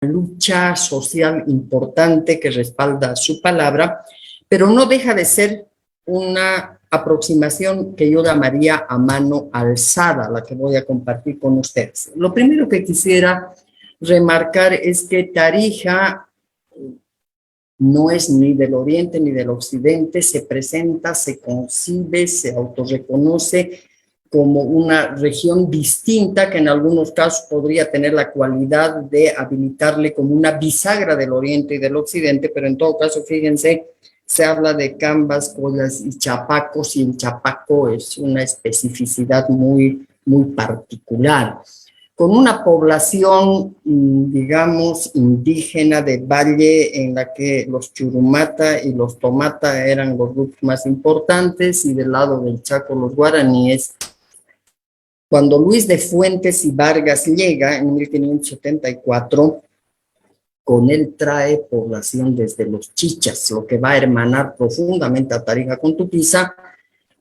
lucha social importante que respalda su palabra, pero no deja de ser una aproximación que yo llamaría a mano alzada, la que voy a compartir con ustedes. Lo primero que quisiera remarcar es que Tarija no es ni del oriente ni del occidente, se presenta, se concibe, se autorreconoce como una región distinta que en algunos casos podría tener la cualidad de habilitarle como una bisagra del oriente y del occidente, pero en todo caso, fíjense, se habla de cambas, collas y chapacos, y el chapaco es una especificidad muy particular, con una población, digamos, indígena de valle en la que los Churumata y los Tomata eran los grupos más importantes, y del lado del Chaco los guaraníes. Cuando Luis de Fuentes y Vargas llega en 1574, con él trae población desde los Chichas, lo que va a hermanar profundamente a Tarija con Tupiza.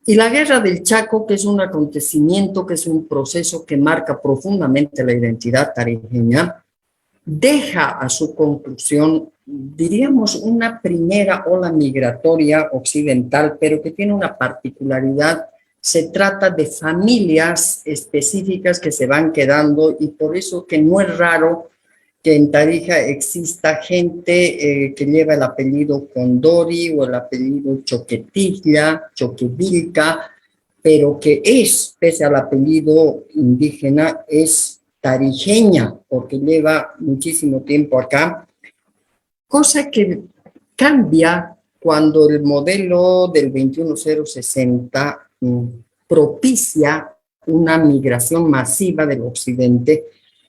Y la Guerra del Chaco, que es un acontecimiento, que es un proceso que marca profundamente la identidad tarijeña, deja a su conclusión, diríamos, una primera ola migratoria occidental, pero que tiene una particularidad. Se trata de familias específicas que se van quedando, y por eso que no es raro que en Tarija exista gente que lleva el apellido Condori o el apellido Choquetilla, Choquevilca, pero que es, pese al apellido indígena, es tarijeña, porque lleva muchísimo tiempo acá, cosa que cambia cuando el modelo del 21060 propicia una migración masiva del occidente,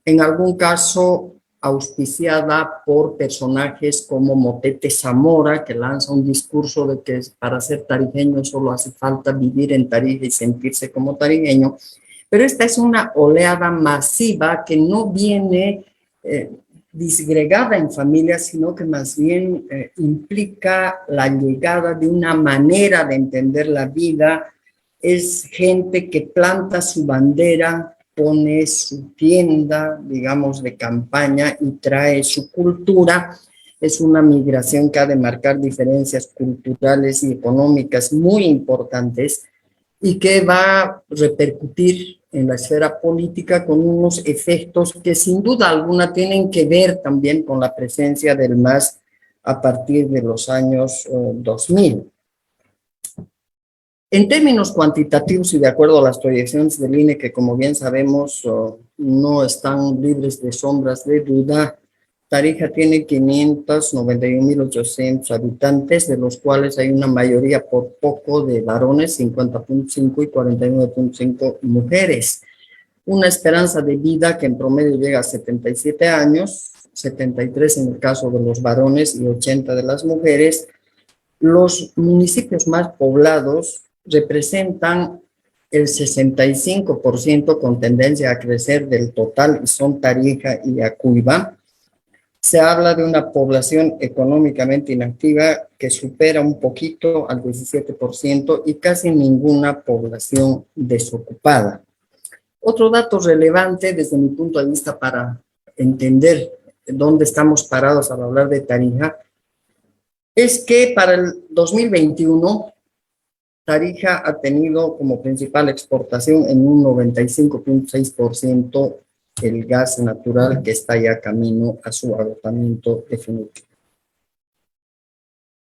en algún caso auspiciada por personajes como Motete Zamora, que lanza un discurso de que para ser tarijeño solo hace falta vivir en Tarija y sentirse como tarijeño. Pero esta es una oleada masiva que no viene disgregada en familias, sino que más bien implica la llegada de una manera de entender la vida. Es gente que planta su bandera, pone su tienda, digamos, de campaña y trae su cultura. Es una migración que ha de marcar diferencias culturales y económicas muy importantes y que va a repercutir en la esfera política con unos efectos que sin duda alguna tienen que ver también con la presencia del MAS a partir de los años 2000. En términos cuantitativos y de acuerdo a las proyecciones del INE, que como bien sabemos no están libres de sombras de duda, Tarija tiene 591.800 habitantes, de los cuales hay una mayoría por poco de varones, 50.5, y 49.5 mujeres. Una esperanza de vida que en promedio llega a 77 años, 73 en el caso de los varones y 80 de las mujeres. Los municipios más poblados representan el 65% con tendencia a crecer del total, y son Tarija y Acuiba. Se habla de una población económicamente inactiva que supera un poquito al 17% y casi ninguna población desocupada. Otro dato relevante desde mi punto de vista para entender dónde estamos parados al hablar de Tarija es que para el 2021 Tarija ha tenido como principal exportación en un 95.6% el gas natural, que está ya camino a su agotamiento definitivo.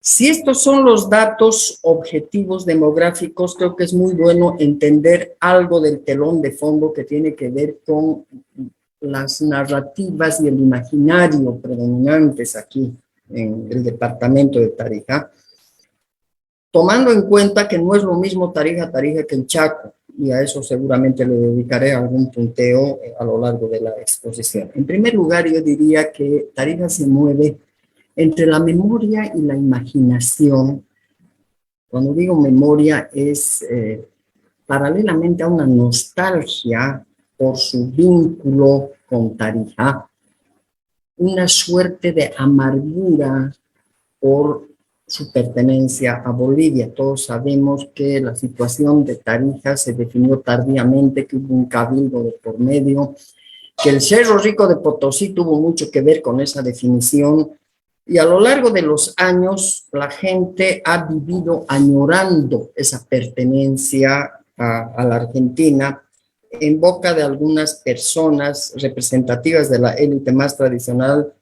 Si estos son los datos objetivos demográficos, creo que es muy bueno entender algo del telón de fondo que tiene que ver con las narrativas y el imaginario predominantes aquí en el departamento de Tarija, tomando en cuenta que no es lo mismo Tarija que el Chaco, y a eso seguramente le dedicaré algún punteo a lo largo de la exposición. En primer lugar, yo diría que Tarija se mueve entre la memoria y la imaginación. Cuando digo memoria es paralelamente a una nostalgia por su vínculo con Tarija, una suerte de amargura por su pertenencia a Bolivia. Todos sabemos que la situación de Tarija se definió tardíamente, que hubo un cabildo de por medio, que el Cerro Rico de Potosí tuvo mucho que ver con esa definición, y a lo largo de los años la gente ha vivido añorando esa pertenencia a la Argentina. En boca de algunas personas representativas de la élite más tradicional,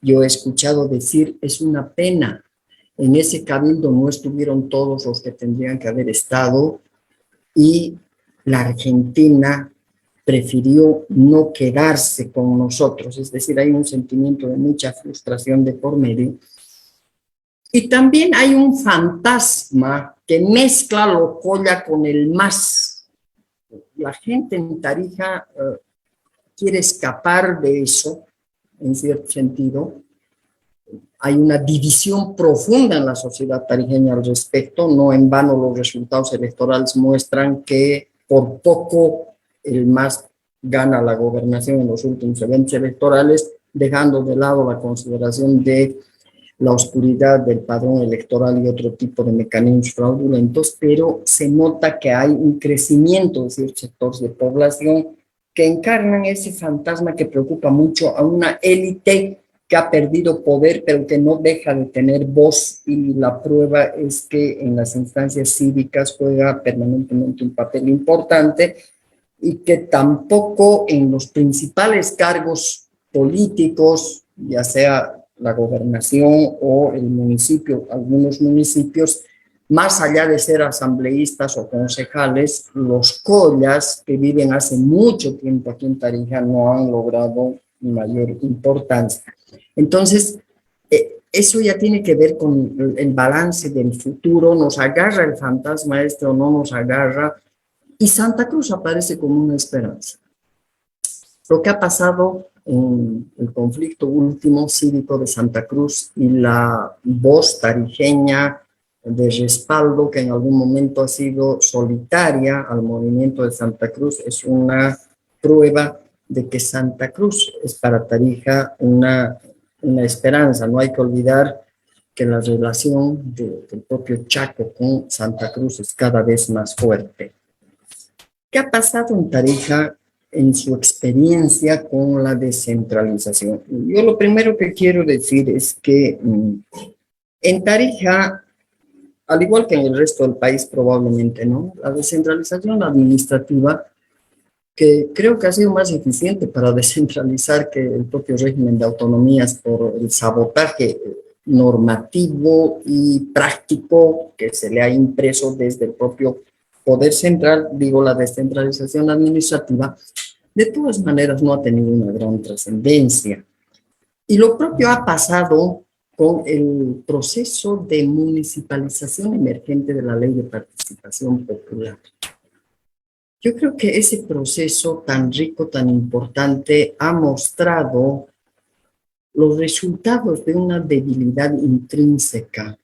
yo he escuchado decir, es una pena, en ese cabildo no estuvieron todos los que tendrían que haber estado, y la Argentina prefirió no quedarse con nosotros. Es decir, hay un sentimiento de mucha frustración de por medio. Y también hay un fantasma que mezcla lo colla con el más. La gente en Tarija quiere escapar de eso, en cierto sentido. Hay una división profunda en la sociedad tarijeña al respecto. No en vano los resultados electorales muestran que por poco el MAS gana la gobernación en los últimos eventos electorales, dejando de lado la consideración de la oscuridad del padrón electoral y otro tipo de mecanismos fraudulentos, pero se nota que hay un crecimiento de ciertos sectores de población que encarnan ese fantasma que preocupa mucho a una élite que ha perdido poder, pero que no deja de tener voz, y la prueba es que en las instancias cívicas juega permanentemente un papel importante, y que tampoco en los principales cargos políticos, ya sea la gobernación o el municipio, algunos municipios, más allá de ser asambleístas o concejales, los collas que viven hace mucho tiempo aquí en Tarija no han logrado mayor importancia. Entonces, eso ya tiene que ver con el balance del futuro. ¿Nos agarra el fantasma este o no nos agarra? Y Santa Cruz aparece como una esperanza. Lo que ha pasado en el conflicto último cívico de Santa Cruz y la voz tarijeña de respaldo que en algún momento ha sido solitaria al movimiento de Santa Cruz es una prueba de que Santa Cruz es para Tarija una esperanza. No hay que olvidar que la relación del propio Chaco con Santa Cruz es cada vez más fuerte. ¿Qué ha pasado en Tarija en su experiencia con la descentralización? Yo lo primero que quiero decir es que en Tarija, al igual que en el resto del país probablemente, ¿no?, la descentralización administrativa, que creo que ha sido más eficiente para descentralizar que el propio régimen de autonomías por el sabotaje normativo y práctico que se le ha impreso desde el propio poder central, digo, la descentralización administrativa, de todas maneras no ha tenido una gran trascendencia. Y lo propio ha pasado con el proceso de municipalización emergente de la Ley de Participación Popular. Yo creo que ese proceso tan rico, tan importante, ha mostrado los resultados de una debilidad intrínseca.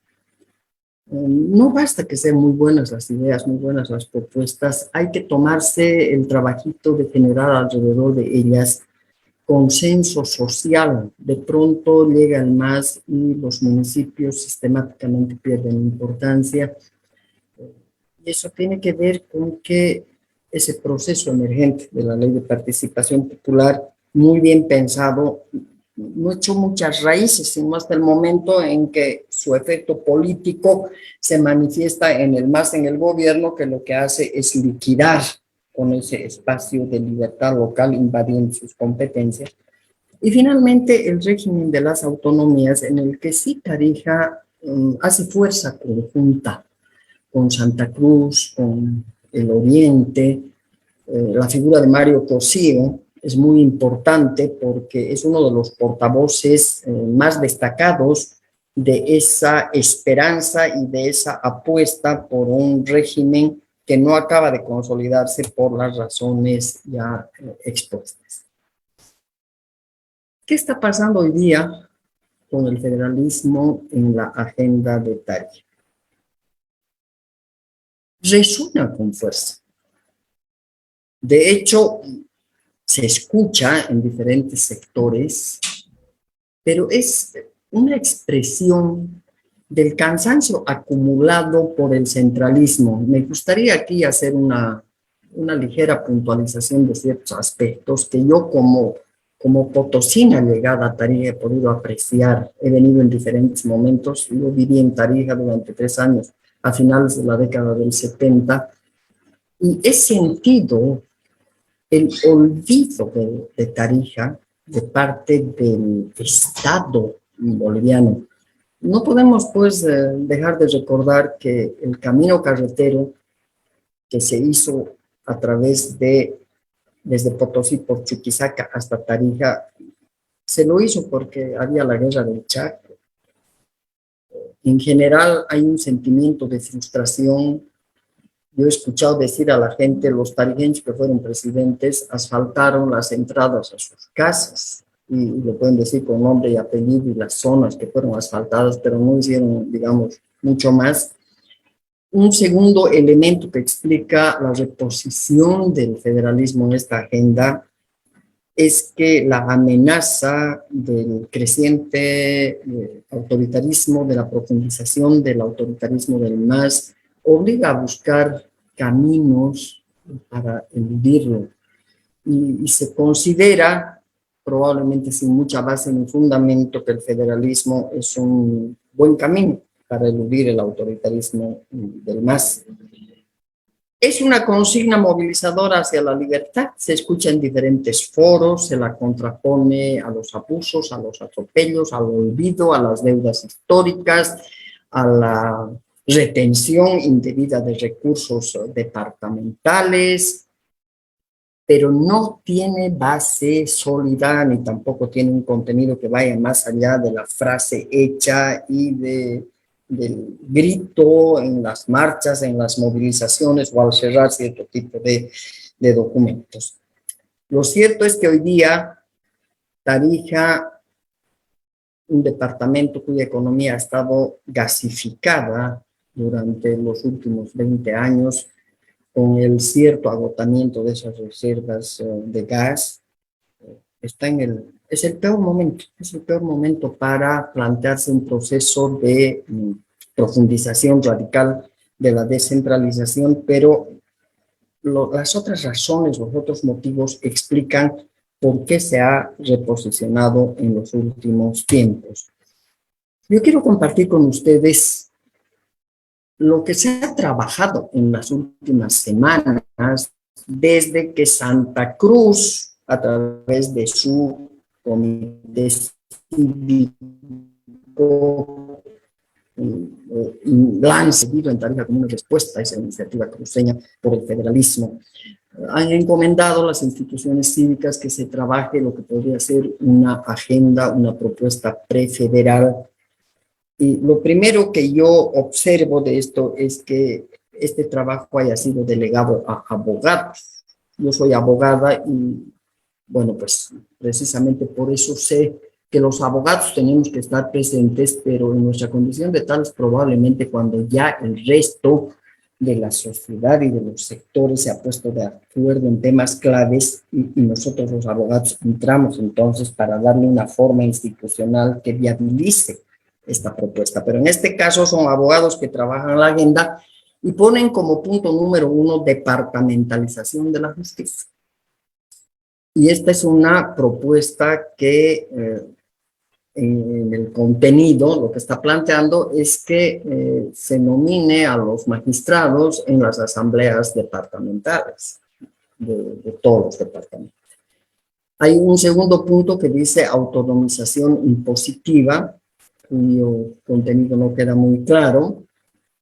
No basta que sean muy buenas las ideas, muy buenas las propuestas, hay que tomarse el trabajito de generar alrededor de ellas consenso social. De pronto llega el MAS y los municipios sistemáticamente pierden importancia. Y eso tiene que ver con que ese proceso emergente de la Ley de Participación Popular, muy bien pensado, no echó muchas raíces, sino hasta el momento en que su efecto político se manifiesta en el MAS, en el gobierno, que lo que hace es liquidar con ese espacio de libertad local, invadiendo sus competencias. Y finalmente el régimen de las autonomías, en el que sí Tarija hace fuerza conjunta con Santa Cruz, con el Oriente. La figura de Mario Cosío es muy importante porque es uno de los portavoces más destacados de esa esperanza y de esa apuesta por un régimen que no acaba de consolidarse por las razones ya expuestas. ¿Qué está pasando hoy día con el federalismo en la agenda de Tarija? Resuena con fuerza. De hecho, se escucha en diferentes sectores, pero es una expresión del cansancio acumulado por el centralismo. Me gustaría aquí hacer una ligera puntualización de ciertos aspectos que yo, como como potosina llegada a Tarija he podido apreciar, he venido en diferentes momentos, yo viví en Tarija durante 3 años, a finales de la década del 70, y he sentido el olvido de Tarija de parte del Estado boliviano. No podemos, pues, dejar de recordar que el camino carretero que se hizo a través de, desde Potosí por Chuquisaca hasta Tarija, se lo hizo porque había la guerra del Chaco. En general hay un sentimiento de frustración. Yo he escuchado decir a la gente, los tarijeños que fueron presidentes asfaltaron las entradas a sus casas, y lo pueden decir con nombre y apellido y las zonas que fueron asfaltadas, pero no hicieron, digamos, mucho más. Un segundo elemento que explica la reposición del federalismo en esta agenda es que la amenaza del creciente autoritarismo, de la profundización del autoritarismo del MAS, obliga a buscar caminos para eludirlo. Y se considera, probablemente sin mucha base ni fundamento, que el federalismo es un buen camino para eludir el autoritarismo del MAS. Es una consigna movilizadora hacia la libertad, se escucha en diferentes foros, se la contrapone a los abusos, a los atropellos, al olvido, a las deudas históricas, a la retención indebida de recursos departamentales, pero no tiene base sólida ni tampoco tiene un contenido que vaya más allá de la frase hecha y del grito en las marchas, en las movilizaciones o al cerrar cierto tipo de documentos. Lo cierto es que hoy día Tarija, un departamento cuya economía ha estado gasificada durante los últimos 20 años, con el cierto agotamiento de esas reservas de gas, está es el peor momento para plantearse un proceso de profundización radical de la descentralización, pero las otras razones, los otros motivos explican por qué se ha reposicionado en los últimos tiempos. Yo quiero compartir con ustedes lo que se ha trabajado en las últimas semanas desde que Santa Cruz, a través de su comité cívico, lance en Tarija como una respuesta a esa iniciativa cruceña por el federalismo, han encomendado a las instituciones cívicas que se trabaje lo que podría ser una agenda, una propuesta prefederal. Y lo primero que yo observo de esto es que este trabajo haya sido delegado a abogados. Yo soy abogada y, bueno, pues precisamente por eso sé que los abogados tenemos que estar presentes, pero en nuestra condición de tales probablemente cuando ya el resto de la sociedad y de los sectores se ha puesto de acuerdo en temas claves y nosotros los abogados entramos entonces para darle una forma institucional que viabilice esta propuesta. Pero en este caso son abogados que trabajan la agenda y ponen como punto número 1 departamentalización de la justicia. Y esta es una propuesta que en el contenido lo que está planteando es que se nomine a los magistrados en las asambleas departamentales de todos los departamentos. Hay un segundo punto que dice autonomización impositiva, cuyo contenido no queda muy claro.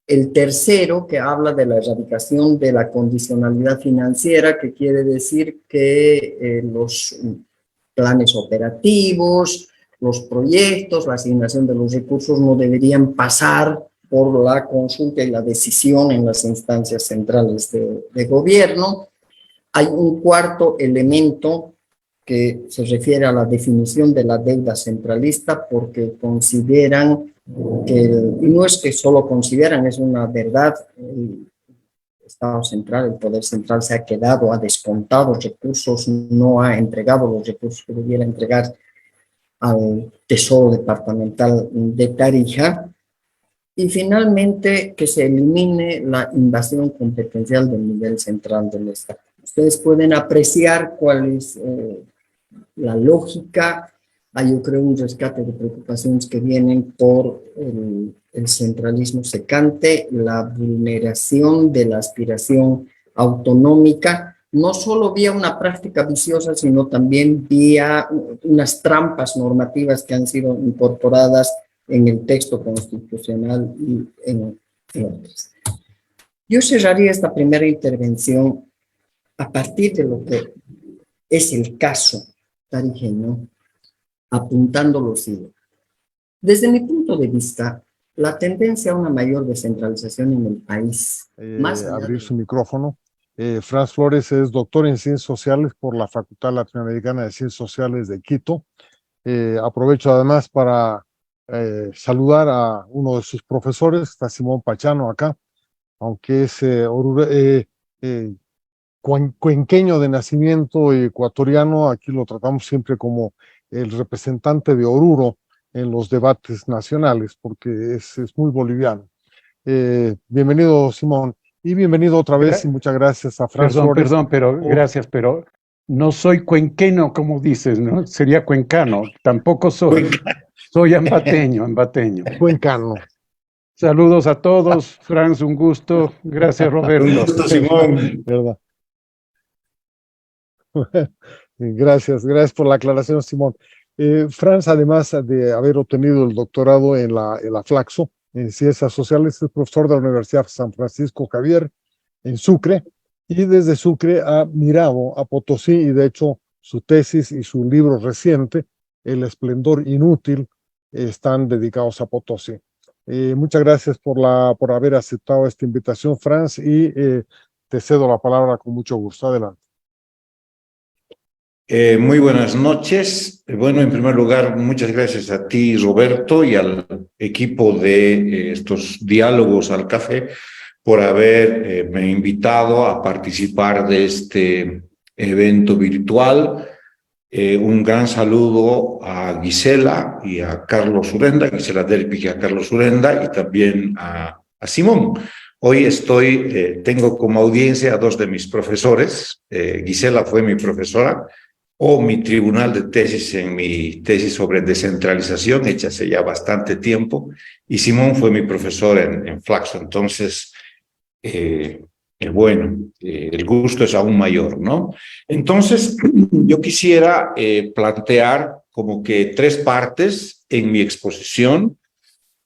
El tercero, que habla de la erradicación de la condicionalidad financiera, que quiere decir que los planes operativos, los proyectos, la asignación de los recursos no deberían pasar por la consulta y la decisión en las instancias centrales de gobierno. Hay un cuarto elemento que se refiere a la definición de la deuda centralista, porque consideran que, y no es que solo consideran, es una verdad, el Estado central, el poder central se ha quedado, ha descontado recursos, no ha entregado los recursos que debiera entregar al Tesoro Departamental de Tarija. Y finalmente, que se elimine la invasión competencial del nivel central del Estado. Ustedes pueden apreciar cuál es la lógica. Hay, yo creo, un rescate de preocupaciones que vienen por el centralismo secante, la vulneración de la aspiración autonómica, no solo vía una práctica viciosa, sino también vía unas trampas normativas que han sido incorporadas en el texto constitucional y en otras. Yo cerraría esta primera intervención a partir de lo que es el caso tarijeño, apuntando lo siguiente. Desde mi punto de vista, la tendencia a una mayor descentralización en el país, más allá abrir su micrófono. Franz Flores es doctor en Ciencias Sociales por la Facultad Latinoamericana de Ciencias Sociales de Quito. Aprovecho además para saludar a uno de sus profesores, está Simón Pachano acá, aunque es cuenqueño de nacimiento ecuatoriano, aquí lo tratamos siempre como el representante de Oruro en los debates nacionales, porque es muy boliviano. Bienvenido, Simón, y bienvenido otra vez, y muchas gracias a Franz Flores. Perdón, pero gracias, pero no soy cuenqueno, como dices, ¿no? Sería cuencano, tampoco soy. Soy ambateño. Cuencano. Saludos a todos, Franz, un gusto. Gracias, Roberto. Un gusto, Simón. ¿Verdad? Gracias por la aclaración, Simón. Franz, además de haber obtenido el doctorado en la Flaxo, en Ciencias Sociales, es profesor de la Universidad San Francisco Javier, en Sucre, y desde Sucre ha mirado a Potosí, y de hecho su tesis y su libro reciente, El esplendor inútil, están dedicados a Potosí. Muchas gracias por haber aceptado esta invitación, Franz, y te cedo la palabra con mucho gusto. Adelante. Muy buenas noches. Bueno, en primer lugar, muchas gracias a ti, Roberto, y al equipo de estos diálogos al café por haberme invitado a participar de este evento virtual. Un gran saludo a Gisela y a Carlos Urenda, Gisela Delpig y a Carlos Urenda, y también a Simón. Hoy tengo como audiencia a dos de mis profesores. Gisela fue mi profesora, o mi tribunal de tesis en mi tesis sobre descentralización, hecha hace ya bastante tiempo, y Simón fue mi profesor en Flaxo. Entonces, bueno, el gusto es aún mayor, ¿no? Entonces, yo quisiera plantear como que tres partes en mi exposición.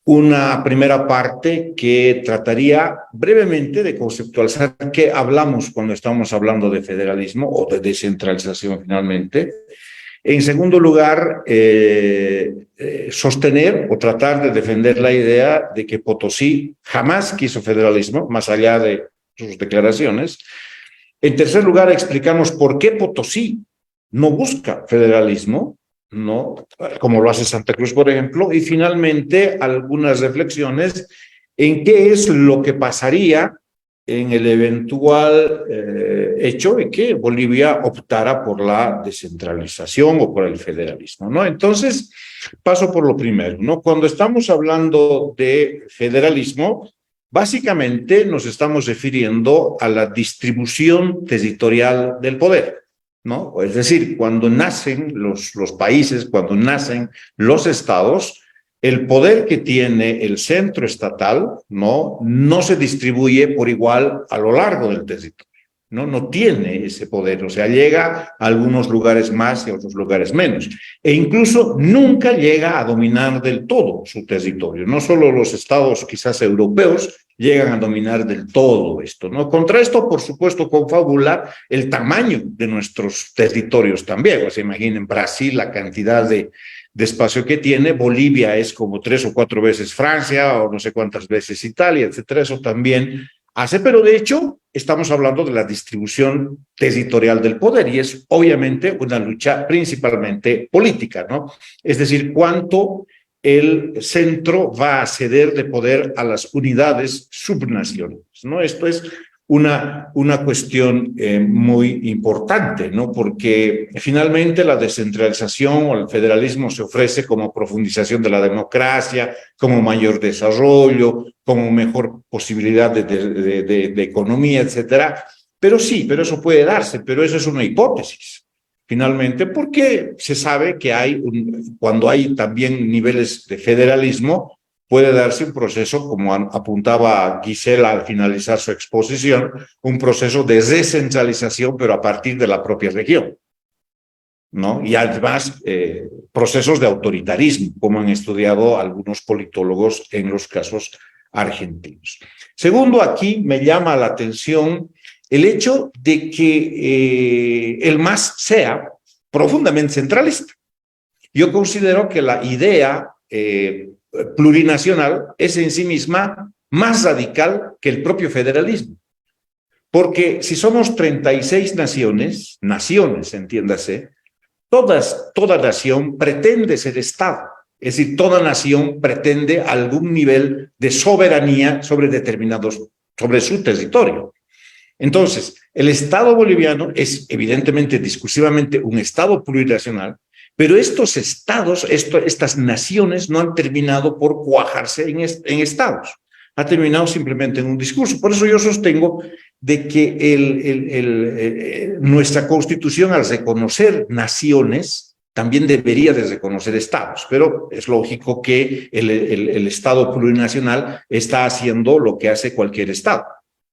Una primera parte que trataría brevemente de conceptualizar qué hablamos cuando estamos hablando de federalismo o de descentralización finalmente. En segundo lugar, sostener o tratar de defender la idea de que Potosí jamás quiso federalismo, más allá de sus declaraciones. En tercer lugar, explicamos por qué Potosí no busca federalismo, ¿no? Como lo hace Santa Cruz, por ejemplo, y finalmente algunas reflexiones en qué es lo que pasaría en el eventual hecho de que Bolivia optara por la descentralización o por el federalismo, ¿no? Entonces, paso por lo primero, ¿no? Cuando estamos hablando de federalismo, básicamente nos estamos refiriendo a la distribución territorial del poder, ¿no? Es decir, cuando nacen los países, cuando nacen los estados, el poder que tiene el centro estatal, no se distribuye por igual a lo largo del territorio, no tiene ese poder, o sea, llega a algunos lugares más y a otros lugares menos, e incluso nunca llega a dominar del todo su territorio. No solo los estados quizás europeos llegan a dominar del todo esto, ¿no? Contra esto, por supuesto, confabula el tamaño de nuestros territorios también. O sea, imaginen Brasil, la cantidad de espacio que tiene. Bolivia es como 3 o 4 veces Francia, o no sé cuántas veces Italia, etcétera. Eso también hace, pero de hecho estamos hablando de la distribución territorial del poder, y es obviamente una lucha principalmente política, ¿no? Es decir, cuánto el centro va a ceder de poder a las unidades subnacionales, ¿no? Esto es una cuestión muy importante, ¿no? Porque finalmente la descentralización o el federalismo se ofrece como profundización de la democracia, como mayor desarrollo, como mejor posibilidad de economía, etcétera. Pero sí, pero eso puede darse, pero eso es una hipótesis. finalmente, porque se sabe que cuando hay también niveles de federalismo, puede darse un proceso, como apuntaba Gisela al finalizar su exposición, un proceso de descentralización, pero a partir de la propia región, ¿no? Y además, procesos de autoritarismo, como han estudiado algunos politólogos en los casos argentinos. Segundo, aquí me llama la atención el hecho de que el MAS sea profundamente centralista. Yo considero que la idea plurinacional es en sí misma más radical que el propio federalismo. Porque si somos 36 naciones, entiéndase, toda nación pretende ser Estado. Es decir, toda nación pretende algún nivel de soberanía sobre su territorio. Entonces, el Estado boliviano es evidentemente, discursivamente, un Estado plurinacional, pero estos estados, estas naciones no han terminado por cuajarse en estados. Ha terminado simplemente en un discurso. Por eso yo sostengo de que nuestra Constitución, al reconocer naciones, también debería de reconocer estados, pero es lógico que el Estado plurinacional está haciendo lo que hace cualquier Estado,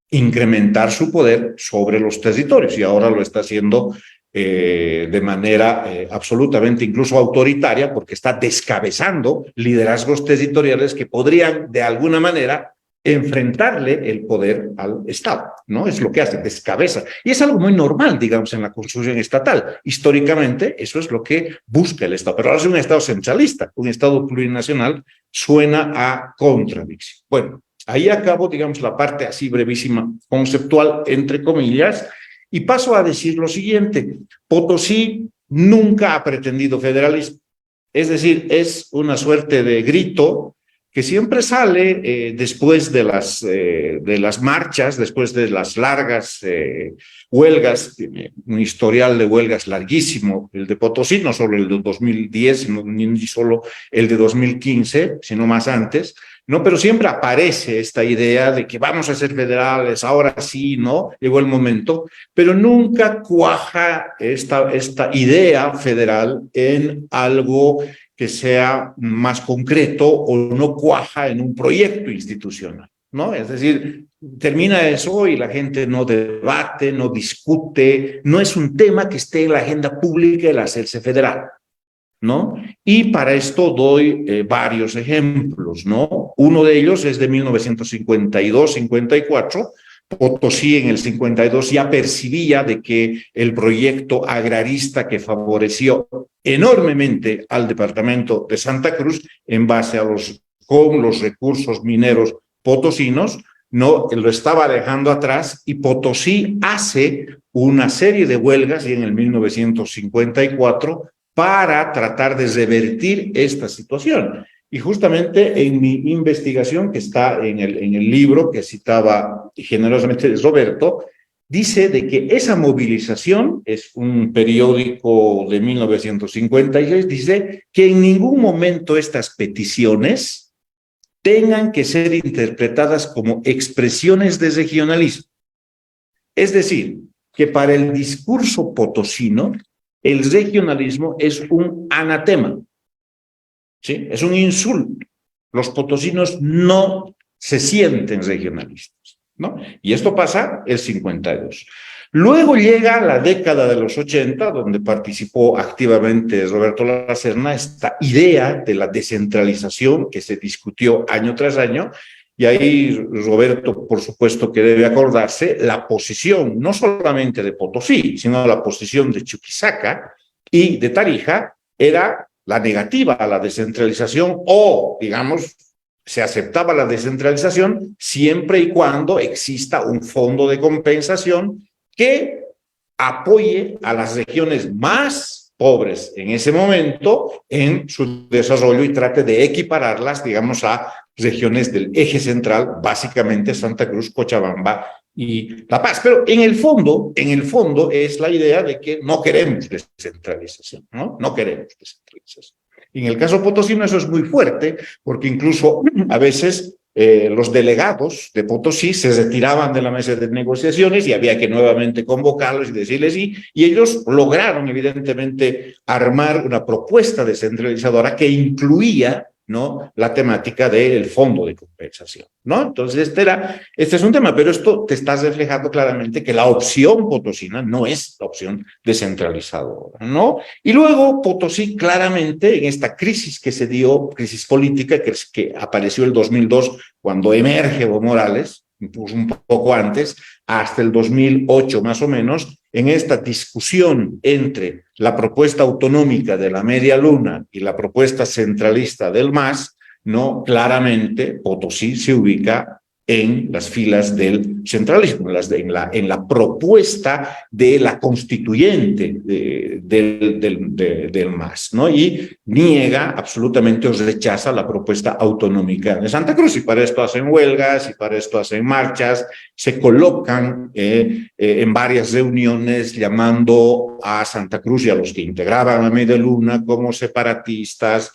incrementar su poder sobre los territorios, y ahora lo está haciendo de manera absolutamente incluso autoritaria, porque está descabezando liderazgos territoriales que podrían de alguna manera enfrentarle el poder al Estado, ¿no? Es lo que hace, descabeza. Y es algo muy normal, digamos, en la construcción estatal. Históricamente, eso es lo que busca el Estado. Pero ahora es un Estado centralista, un Estado plurinacional, suena a contradicción. Bueno, ahí acabo, digamos, la parte así brevísima, conceptual, entre comillas, y paso a decir lo siguiente. Potosí nunca ha pretendido federalismo. Es decir, es una suerte de grito que siempre sale después de las marchas, después de las largas huelgas, un historial de huelgas larguísimo, el de Potosí, no solo el de 2010, ni solo el de 2015, sino más antes, ¿no? Pero siempre aparece esta idea de que vamos a ser federales, ahora sí, ¿no? Llegó el momento, pero nunca cuaja esta idea federal en algo que sea más concreto o no cuaja en un proyecto institucional, ¿no? Es decir, termina eso y la gente no debate, no discute, no es un tema que esté en la agenda pública el hacerse federal, ¿no? Y para esto doy varios ejemplos, ¿no? Uno de ellos es de 1952-54, Potosí en el 52 ya percibía de que el proyecto agrarista que favoreció enormemente al departamento de Santa Cruz en base con los recursos mineros potosinos, no lo estaba dejando atrás, y Potosí hace una serie de huelgas y en el 1954 para tratar de revertir esta situación. Y justamente en mi investigación, que está en el libro que citaba generosamente Roberto, dice de que esa movilización, es un periódico de 1956, dice que en ningún momento estas peticiones tengan que ser interpretadas como expresiones de regionalismo. Es decir, que para el discurso potosino, el regionalismo es un anatema. ¿Sí? Es un insulto. Los potosinos no se sienten regionalistas, ¿no? Y esto pasa el 52. Luego llega la década de los 80, donde participó activamente Roberto Lacerna, esta idea de la descentralización que se discutió año tras año, y ahí Roberto, por supuesto que debe acordarse, la posición no solamente de Potosí, sino la posición de Chuquisaca y de Tarija era la negativa a la descentralización, o, digamos, se aceptaba la descentralización siempre y cuando exista un fondo de compensación que apoye a las regiones más pobres en ese momento en su desarrollo y trate de equipararlas, digamos, a regiones del eje central, básicamente Santa Cruz, Cochabamba y La Paz. Pero en el fondo es la idea de que no queremos descentralización, ¿no? No queremos descentralización. Y en el caso potosino eso es muy fuerte, porque incluso a veces los delegados de Potosí se retiraban de la mesa de negociaciones y había que nuevamente convocarlos y decirles sí, y ellos lograron evidentemente armar una propuesta descentralizadora que incluía, ¿no?, la temática del fondo de compensación, ¿no? Entonces este es un tema, pero esto te está reflejando claramente que la opción potosina no es la opción descentralizadora, ¿no? Y luego Potosí claramente en esta crisis que se dio, crisis política que apareció el 2002 cuando emerge Evo Morales, pues un poco antes, hasta el 2008 más o menos, en esta discusión entre la propuesta autonómica de la Media Luna y la propuesta centralista del MAS, ¿no? Claramente Potosí se ubica en las filas del centralismo, en la propuesta de la constituyente del MAS, ¿no? Y niega absolutamente o rechaza la propuesta autonómica de Santa Cruz, y para esto hacen huelgas, y para esto hacen marchas, se colocan en varias reuniones llamando a Santa Cruz y a los que integraban a Media Luna como separatistas,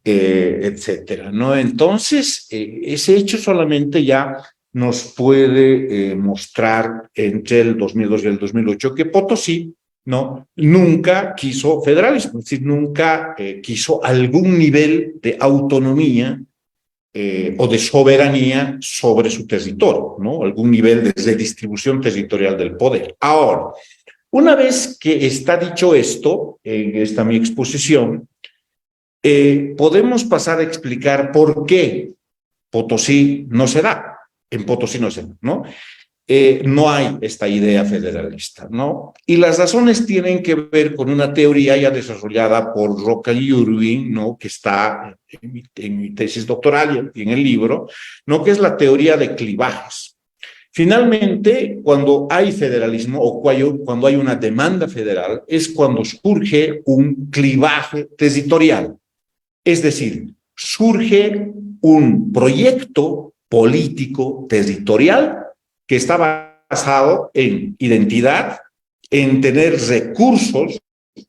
etcétera, ¿no? Entonces, ese hecho solamente ya nos puede mostrar entre el 2002 y el 2008 que Potosí, ¿no?, nunca quiso federalismo, es decir, nunca quiso algún nivel de autonomía o de soberanía sobre su territorio, ¿no?, algún nivel de redistribución territorial del poder. Ahora, una vez que está dicho esto, en esta mi exposición, podemos pasar a explicar por qué Potosí no se da. En Potosí no se da, ¿no? No hay esta idea federalista, ¿no? Y las razones tienen que ver con una teoría ya desarrollada por Roca y Urwin, ¿no?, que está en mi tesis doctoral y en el libro, ¿no?, que es la teoría de clivajes. Finalmente, cuando hay federalismo o cuando hay una demanda federal, es cuando surge un clivaje territorial. Es decir, surge un proyecto político territorial que está basado en identidad, en tener recursos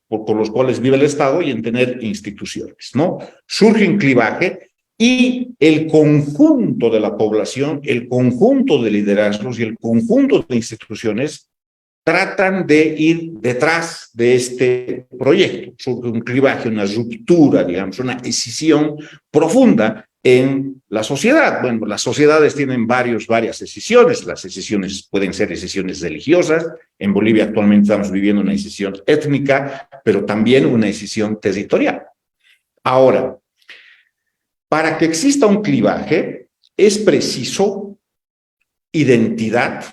por los cuales vive el Estado y en tener instituciones, ¿no? Surge un clivaje y el conjunto de la población, el conjunto de liderazgos y el conjunto de instituciones tratan de ir detrás de este proyecto. Surge un clivaje, una ruptura, digamos, una escisión profunda en la sociedad. Bueno, las sociedades tienen varias escisiones. Las escisiones pueden ser escisiones religiosas. En Bolivia actualmente estamos viviendo una escisión étnica, pero también una escisión territorial. Ahora, para que exista un clivaje, es preciso identidad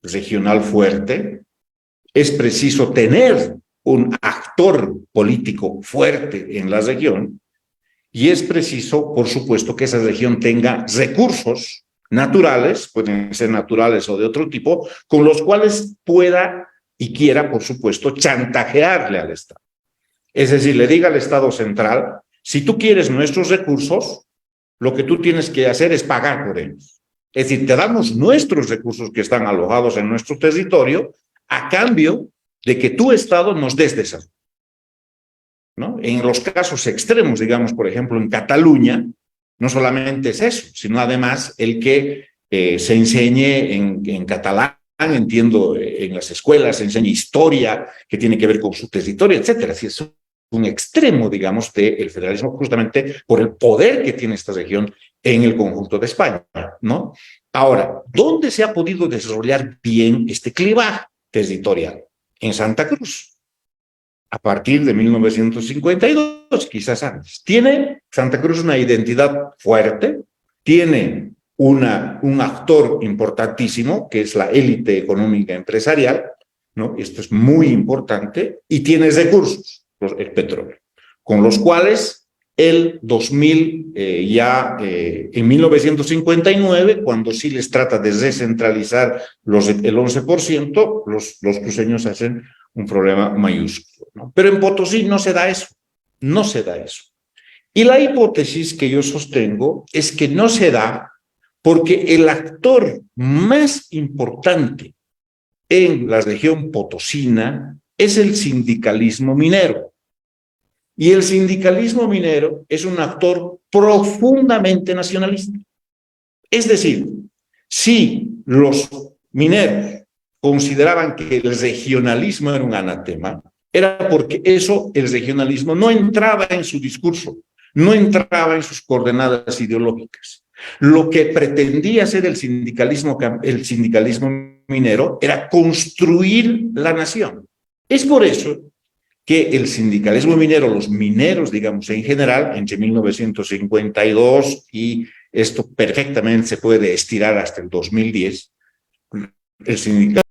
regional fuerte, es preciso tener un actor político fuerte en la región y es preciso, por supuesto, que esa región tenga recursos naturales, pueden ser naturales o de otro tipo, con los cuales pueda y quiera, por supuesto, chantajearle al Estado. Es decir, le diga al Estado central, si tú quieres nuestros recursos, lo que tú tienes que hacer es pagar por ellos. Es decir, te damos nuestros recursos que están alojados en nuestro territorio a cambio de que tu Estado nos des desarrollo, ¿no? En los casos extremos, digamos, por ejemplo, en Cataluña, no solamente es eso, sino además el que se enseñe en catalán, entiendo, en las escuelas, se enseñe historia que tiene que ver con su territorio, etcétera. Así es un extremo, digamos, del federalismo justamente por el poder que tiene esta región en el conjunto de España, ¿no? Ahora, ¿dónde se ha podido desarrollar bien este clivaje territorial? En Santa Cruz, a partir de 1952, quizás antes. Tiene Santa Cruz una identidad fuerte, tiene un actor importantísimo, que es la élite económica empresarial, ¿no? Esto es muy importante, y tiene recursos, el petróleo, con los cuales el 2000, en 1959, cuando sí les trata de descentralizar el 11%, los cruceños hacen un problema mayúsculo, ¿no? Pero en Potosí no se da eso, no se da eso. Y la hipótesis que yo sostengo es que no se da porque el actor más importante en la región potosina es el sindicalismo minero. Y el sindicalismo minero es un actor profundamente nacionalista. Es decir, si los mineros consideraban que el regionalismo era un anatema, era porque el regionalismo no entraba en su discurso, no entraba en sus coordenadas ideológicas. Lo que pretendía hacer el sindicalismo minero era construir la nación. Es por eso que el sindicalismo minero, los mineros, digamos, en general, entre 1952 y esto perfectamente se puede estirar hasta el 2010, el sindicalismo